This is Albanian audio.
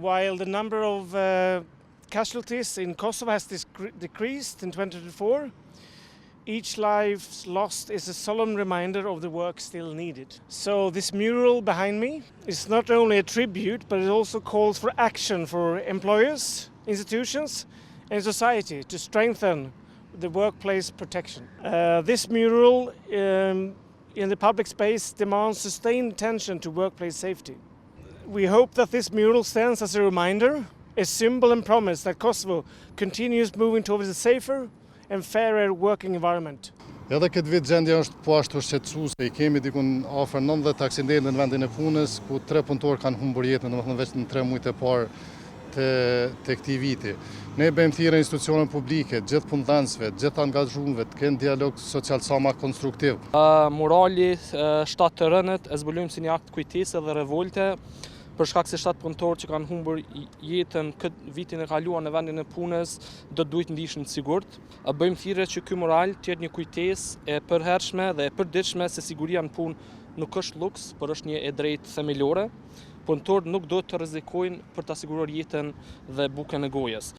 While the number of casualties in Kosovo has decreased in 2024, each life lost is a solemn reminder of the work still needed. So this mural behind me is not only a tribute, but it also calls for action for employers, institutions, and society to strengthen the workplace protection. This mural in the public space demands sustained attention to workplace safety. We hope that this mural stands as a reminder, a symbol and promise that Kosovo continues moving towards a safer and fairer working environment. Edhe këtë vit gjendja është po ashtu shqetësuese. I kemi dikun afër 90 aksidente në vendin e punës ku 3 punëtorë kanë humbur jetën, domethënë vetëm në 3 muajt e parë të këtij viti. Ne bëjmë thirrje institucioneve publike, gjithë punëdhënësve, gjithë angazhuarve të kenë dialog social sa më konstruktiv. Morali 7 të rënët e zbulojmë si një akt kujtese dhe revolte për shkak se 7 punëtorë që kanë humbur jetën këtë vitin e kaluar në vendin e punës do duhet ndihen të sigurt. Bëjmë thirrje që ky moral të jetë një kujtesë e përhershme dhe e përditshme se siguria në punë nuk është luks, por është një e drejtë themelore. Punëtorët nuk duhet të rrezikojnë për ta siguruar jetën dhe bukën e gojës.